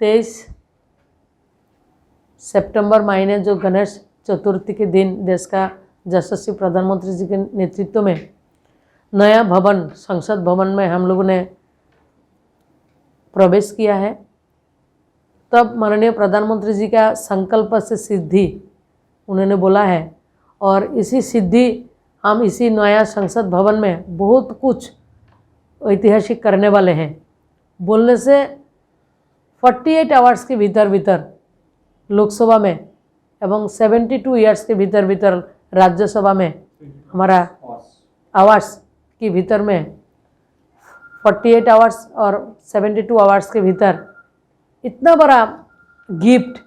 23 सितंबर महीने जो गणेश चतुर्थी के दिन देश का यशस्वी प्रधानमंत्री जी के नेतृत्व में नया भवन संसद भवन में हम लोगों ने प्रवेश किया है, तब माननीय प्रधानमंत्री जी का संकल्प से सिद्धि उन्होंने बोला है और इसी सिद्धि हम इसी नया संसद भवन में बहुत कुछ ऐतिहासिक करने वाले हैं। बोलने से 48 आवर्स के भीतर लोकसभा में एवं 72 ईयर्स के भीतर राज्यसभा में हमारा आवास के भीतर में 48 आवर्स और 72 आवर्स के भीतर इतना बड़ा गिफ्ट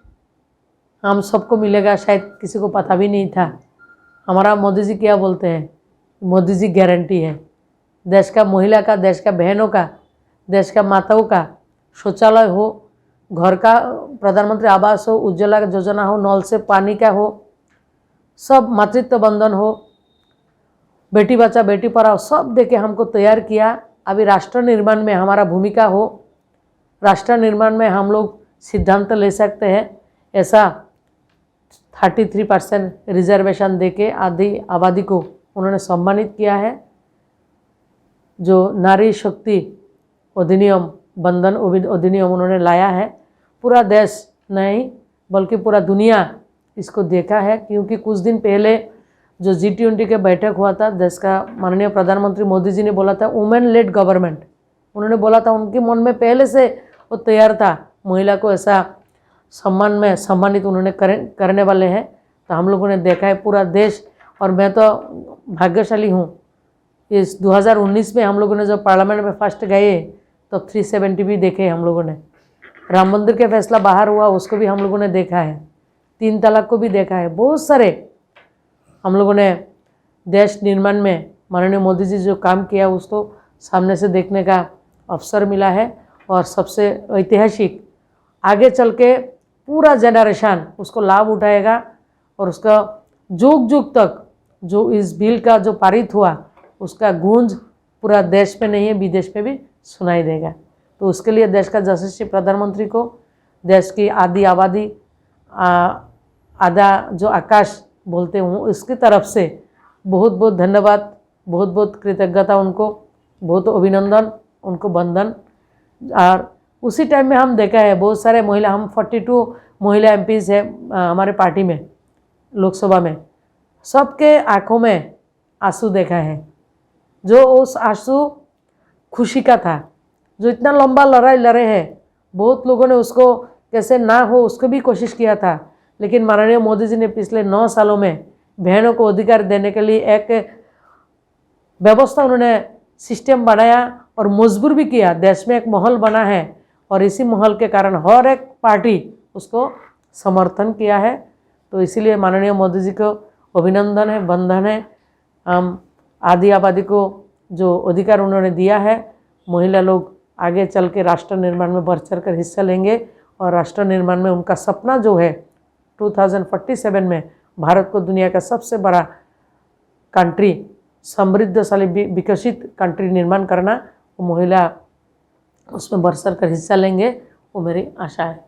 हम सबको मिलेगा, शायद किसी को पता भी नहीं था। हमारा मोदी जी क्या बोलते हैं, मोदी जी गारंटी है। देश का महिला का, देश का बहनों का, देश का माताओं का शौचालय हो, घर का प्रधानमंत्री आवास हो, उज्ज्वला योजना हो, नल से पानी का हो, सब मातृत्व बंधन हो, बेटी बचा बेटी पढ़ाओ, सब देके हमको तैयार किया। अभी राष्ट्र निर्माण में हमारा भूमिका हो, राष्ट्र निर्माण में हम लोग सिद्धांत ले सकते हैं, ऐसा 33% रिजर्वेशन देके आधी आबादी को उन्होंने सम्मानित किया है। जो नारी शक्ति अधिनियम, बंधन अधिनियम उन्होंने लाया है, पूरा देश नहीं बल्कि पूरा दुनिया इसको देखा है। क्योंकि कुछ दिन पहले जो G20 के बैठक हुआ था, देश का माननीय प्रधानमंत्री मोदी जी ने बोला था वुमेन लेड गवर्नमेंट, उन्होंने बोला था उनके मन में पहले से वो तैयार था, महिला को ऐसा सम्मान में सम्मानित उन्होंने करने वाले हैं। तो हम लोगों ने देखा है पूरा देश, और मैं तो भाग्यशाली हूँ। इस 2019 में हम लोगों ने जब पार्लियामेंट में फर्स्ट गए तो 370 भी देखे हम लोगों ने। राम मंदिर के फैसला बाहर हुआ उसको भी हम लोगों ने देखा है, 3 तलाक को भी देखा है। बहुत सारे हम लोगों ने देश निर्माण में माननीय मोदी जी जो काम किया उसको सामने से देखने का अवसर मिला है। और सबसे ऐतिहासिक आगे चल के पूरा जनरेशन उसको लाभ उठाएगा और उसका जुग जुग तक जो इस बिल का जो पारित हुआ उसका गूंज पूरा देश में नहीं है, विदेश में भी सुनाई देगा। तो उसके लिए देश का यशस्वी प्रधानमंत्री को, देश की आधी आबादी, आधा जो आकाश बोलते हूँ, इसकी तरफ से बहुत बहुत धन्यवाद, बहुत बहुत कृतज्ञता उनको, बहुत अभिनंदन, उनको वंदन। और उसी टाइम में हम देखा है बहुत सारे महिला, हम 42 महिला MPs है हमारे पार्टी में, लोकसभा में, सबके आँखों में आंसू देखा है। जो उस आंसू खुशी का था, जो इतना लंबा लड़ाई लड़े हैं, बहुत लोगों ने उसको कैसे ना हो उसको भी कोशिश किया था, लेकिन माननीय मोदी जी ने पिछले 9 सालों में बहनों को अधिकार देने के लिए एक व्यवस्था उन्होंने सिस्टम बनाया और मजबूर भी किया। देश में एक माहौल बना है और इसी माहौल के कारण हर एक पार्टी उसको समर्थन किया है। तो इसीलिए माननीय मोदी जी को अभिनंदन है, वंदन है। हम आधी आबादी को जो अधिकार उन्होंने दिया है, महिला लोग आगे चल के राष्ट्र निर्माण में बढ़ चढ़ कर हिस्सा लेंगे और राष्ट्र निर्माण में उनका सपना जो है 2047 में भारत को दुनिया का सबसे बड़ा कंट्री, समृद्धशाली विकसित कंट्री निर्माण करना, वो महिला उसमें बढ़ चढ़ कर हिस्सा लेंगे, वो मेरी आशा है।